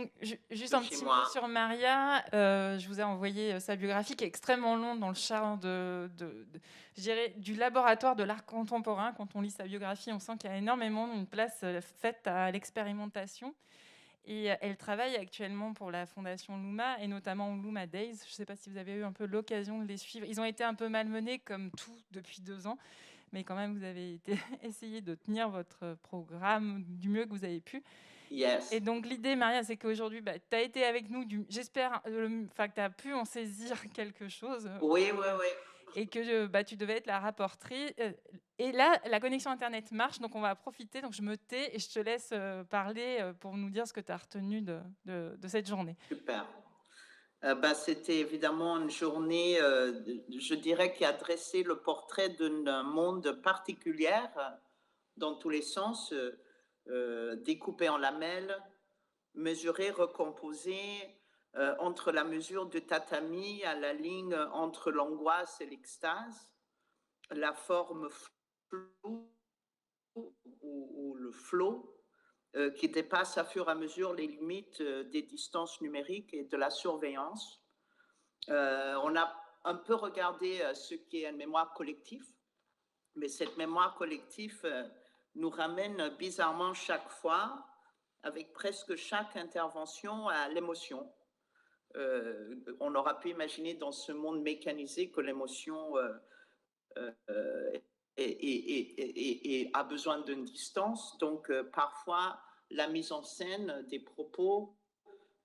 Donc, juste de un chez petit mot moi. sur Maria. Je vous ai envoyé sa biographie qui est extrêmement longue dans le charme je dirais, du laboratoire de l'art contemporain. Quand on lit sa biographie, on sent qu'il y a énormément une place faite à l'expérimentation. Et elle travaille actuellement pour la fondation Luma et notamment Luma Days. Je ne sais pas si vous avez eu un peu l'occasion de les suivre. Ils ont été un peu malmenés comme tout depuis 2 ans, mais quand même vous avez essayé de tenir votre programme du mieux que vous avez pu. Et Yes. donc l'idée, Maria, c'est qu'aujourd'hui, tu as été avec nous, j'espère que tu as pu en saisir quelque chose Oui, oui, oui. et que tu devais être la rapporterie. Et là, la connexion Internet marche, donc on va profiter. Donc je me tais et je te laisse parler pour nous dire ce que tu as retenu de cette journée. Super. C'était évidemment une journée, je dirais, qui a dressé le portrait d'un monde particulier dans tous les sens, découpé en lamelles, mesuré, recomposé, entre la mesure du tatami à la ligne entre l'angoisse et l'extase, la forme floue ou le flow, qui dépasse à fur et à mesure les limites des distances numériques et de la surveillance. On a un peu regardé ce qui est une mémoire collective, mais cette mémoire collective nous ramène bizarrement chaque fois, avec presque chaque intervention, à l'émotion. On aura pu imaginer dans ce monde mécanisé que l'émotion a besoin d'une distance. Donc, parfois, la mise en scène des propos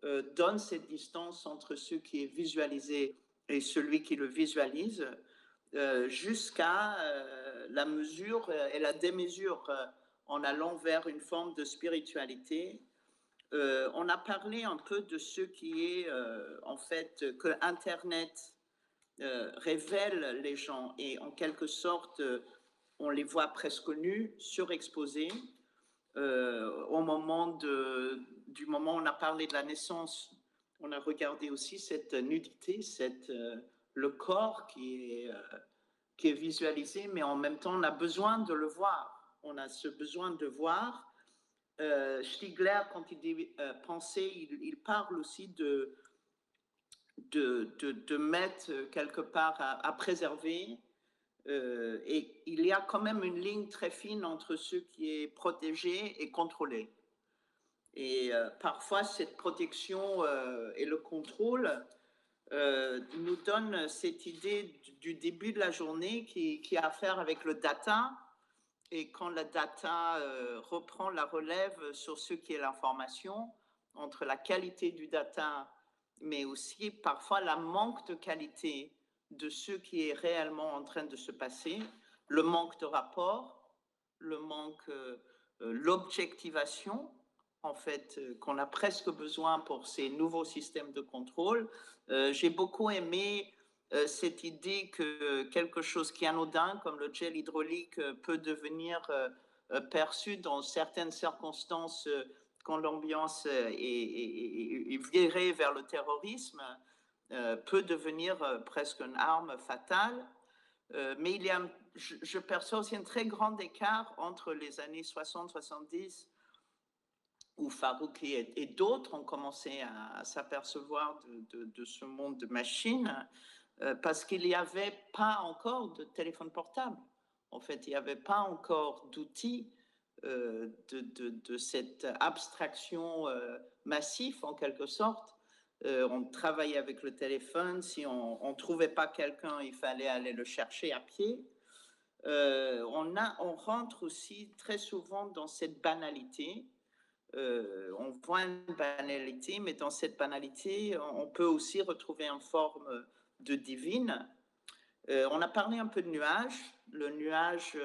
donne cette distance entre ce qui est visualisé et celui qui le visualise, jusqu'à la mesure et la démesure en allant vers une forme de spiritualité. On a parlé un peu de ce qui est en fait que Internet révèle les gens et en quelque sorte on les voit presque nus, surexposés. Du moment où on a parlé de la naissance, on a regardé aussi cette nudité, le corps qui est visualisé, mais en même temps, on a besoin de le voir. On a ce besoin de voir. Stigler, quand il dit penser, il parle aussi de mettre quelque part à préserver. Et il y a quand même une ligne très fine entre ce qui est protégé et contrôlé. Et parfois, cette protection et le contrôle nous donnent cette idée du début de la journée qui a à faire avec le data. Et quand la data reprend la relève sur ce qui est l'information, entre la qualité du data, mais aussi parfois la manque de qualité de ce qui est réellement en train de se passer, le manque de rapport, le manque, l'objectivation, en fait, qu'on a presque besoin pour ces nouveaux systèmes de contrôle. J'ai beaucoup aimé cette idée que quelque chose qui est anodin, comme le gel hydraulique, peut devenir perçu dans certaines circonstances quand l'ambiance est virée vers le terrorisme, peut devenir presque une arme fatale. Mais je perçois aussi un très grand écart entre les années 60-70 où Farouki et d'autres ont commencé à s'apercevoir de ce monde de machines, parce qu'il n'y avait pas encore de téléphone portable. En fait, il n'y avait pas encore d'outils de cette abstraction massive, en quelque sorte. On travaillait avec le téléphone. Si on ne trouvait pas quelqu'un, il fallait aller le chercher à pied. On rentre aussi très souvent dans cette banalité. On voit une banalité, mais dans cette banalité, on peut aussi retrouver une forme de divine. On a parlé un peu de nuages, le nuage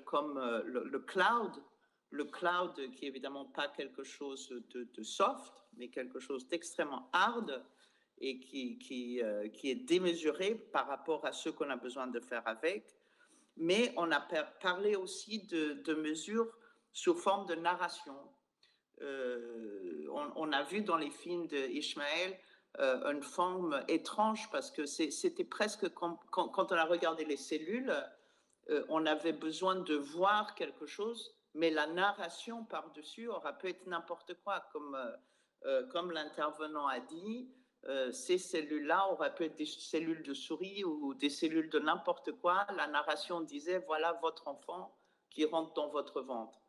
comme le cloud qui est évidemment pas quelque chose de soft, mais quelque chose d'extrêmement hard et qui est démesuré par rapport à ce qu'on a besoin de faire avec. Mais on a parlé aussi de mesures sous forme de narration. On a vu dans les films d'Ishmael une forme étrange parce que c'était presque comme quand on a regardé les cellules, on avait besoin de voir quelque chose mais la narration par-dessus aura pu être n'importe quoi, comme l'intervenant a dit. Ces cellules-là auraient pu être des cellules de souris ou des cellules de n'importe quoi. La narration disait, voilà votre enfant qui rentre dans votre ventre.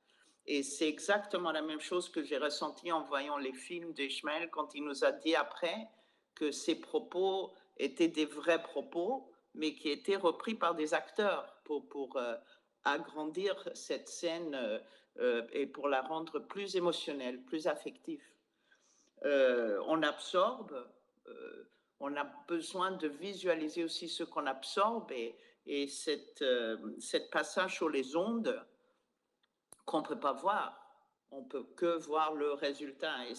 Et c'est exactement la même chose que j'ai ressenti en voyant les films d'Ishmael quand il nous a dit après que ses propos étaient des vrais propos, mais qui étaient repris par des acteurs pour agrandir cette scène et pour la rendre plus émotionnelle, plus affective. On absorbe, on a besoin de visualiser aussi ce qu'on absorbe et cette passage sur les ondes qu'on ne peut pas voir. On ne peut que voir le résultat. Et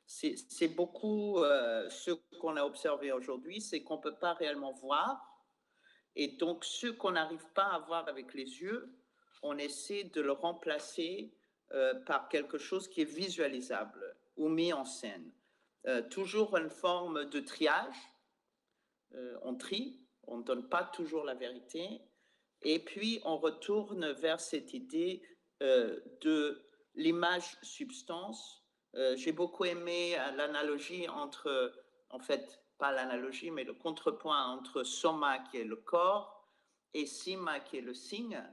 c'est beaucoup ce qu'on a observé aujourd'hui, c'est qu'on ne peut pas réellement voir. Et donc, ce qu'on n'arrive pas à voir avec les yeux, on essaie de le remplacer par quelque chose qui est visualisable ou mis en scène. Toujours une forme de triage. On trie, on ne donne pas toujours la vérité. Et puis, on retourne vers cette idée de l'image-substance. J'ai beaucoup aimé l'analogie entre, en fait, pas l'analogie, mais le contrepoint entre soma, qui est le corps, et sima, qui est le signe.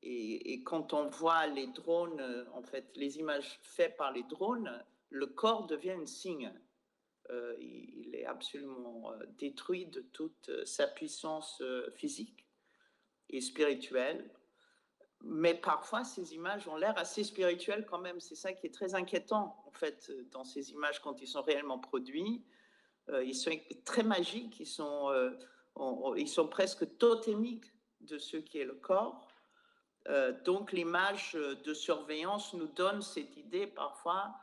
Et quand on voit les drones, en fait, les images faites par les drones, le corps devient un signe. Il est absolument détruit de toute sa puissance physique et spirituelle. Mais parfois, ces images ont l'air assez spirituelles quand même. C'est ça qui est très inquiétant, en fait, dans ces images quand ils sont réellement produits. Ils sont très magiques, ils sont presque totémiques de ce qui est le corps. Donc, l'image de surveillance nous donne cette idée parfois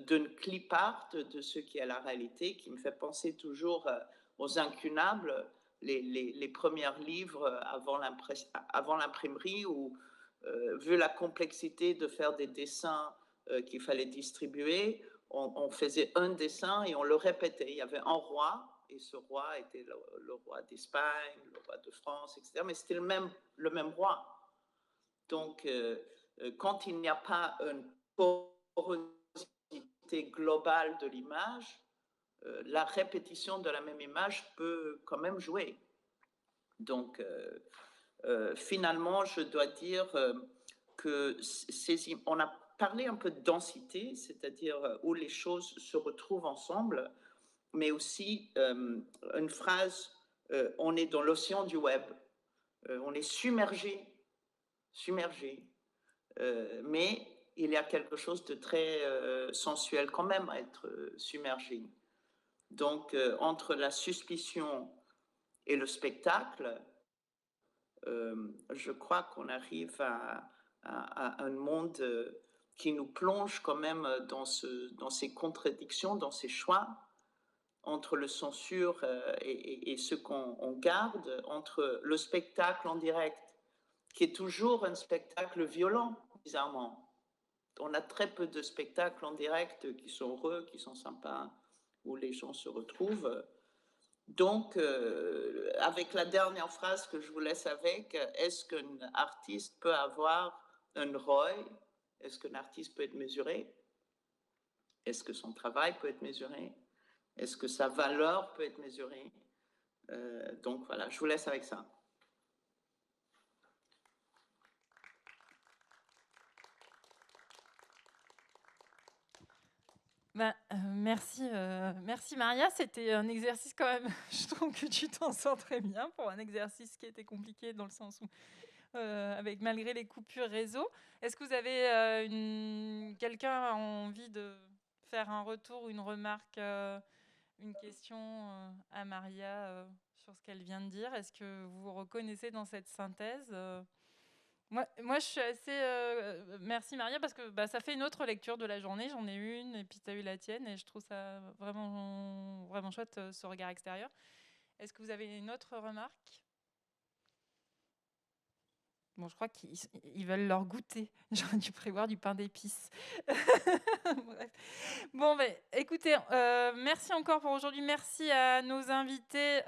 d'une clip art de ce qui est la réalité, qui me fait penser toujours aux incunables, les premiers livres avant l'imprimerie, où, vu la complexité de faire des dessins qu'il fallait distribuer, on faisait un dessin et on le répétait. Il y avait un roi, et ce roi était le roi d'Espagne, le roi de France, etc. Mais c'était le même roi. Donc, quand il n'y a pas une porosité globale de l'image, la répétition de la même image peut quand même jouer. Donc, finalement, je dois dire que on a parlé un peu de densité, c'est-à-dire où les choses se retrouvent ensemble, mais aussi une phrase, on est dans l'océan du web, on est submergé, mais il y a quelque chose de très sensuel quand même à être submergé. Donc, entre la suspicion et le spectacle, je crois qu'on arrive à un monde qui nous plonge quand même dans ces contradictions, dans ces choix entre le censure et ce qu'on garde, entre le spectacle en direct, qui est toujours un spectacle violent, bizarrement. On a très peu de spectacles en direct qui sont heureux, qui sont sympas, où les gens se retrouvent. Donc, avec la dernière phrase que je vous laisse avec, est-ce qu'un artiste peut avoir un ROI? Est-ce qu'un artiste peut être mesuré? Est-ce que son travail peut être mesuré? Est-ce que sa valeur peut être mesurée? Donc voilà, je vous laisse avec ça. Merci Maria, c'était un exercice quand même, je trouve que tu t'en sors très bien pour un exercice qui était compliqué dans le sens où, avec malgré les coupures réseau. Est-ce que vous avez quelqu'un a envie de faire un retour, une remarque, une question à Maria sur ce qu'elle vient de dire? Est-ce que vous vous reconnaissez dans cette synthèse? Moi, je suis assez... merci Maria, parce que ça fait une autre lecture de la journée. J'en ai une, et puis tu as eu la tienne, et je trouve ça vraiment, vraiment chouette, ce regard extérieur. Est-ce que vous avez une autre remarque? Bon, je crois qu'ils veulent leur goûter. J'aurais dû prévoir du pain d'épices. Bref. Bon, ben, écoutez, merci encore pour aujourd'hui. Merci à nos invités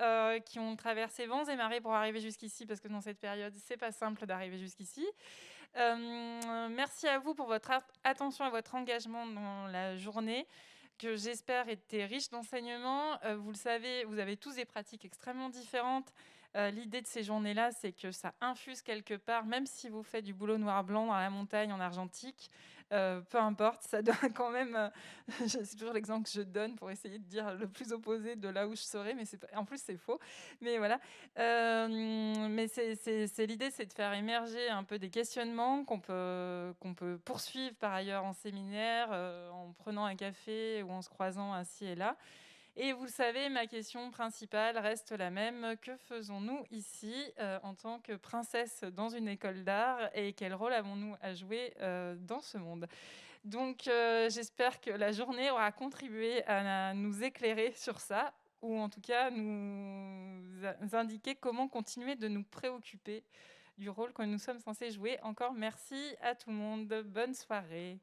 qui ont traversé vents et marées pour arriver jusqu'ici, parce que dans cette période, c'est pas simple d'arriver jusqu'ici. Merci à vous pour votre attention et votre engagement dans la journée, que j'espère était riche d'enseignements. Vous le savez, vous avez tous des pratiques extrêmement différentes. L'idée de ces journées-là, c'est que ça infuse quelque part, même si vous faites du boulot noir-blanc dans la montagne en argentique, peu importe, ça doit quand même... c'est toujours l'exemple que je donne pour essayer de dire le plus opposé de là où je serais, mais en plus c'est faux. Mais voilà. Mais l'idée, c'est de faire émerger un peu des questionnements qu'on peut poursuivre par ailleurs en séminaire, en prenant un café ou en se croisant ainsi et là. Et vous le savez, ma question principale reste la même. Que faisons-nous ici en tant que princesse dans une école d'art et quel rôle avons-nous à jouer dans ce monde? Donc j'espère que la journée aura contribué à nous éclairer sur ça, ou en tout cas nous indiquer comment continuer de nous préoccuper du rôle que nous sommes censés jouer. Encore merci à tout le monde. Bonne soirée.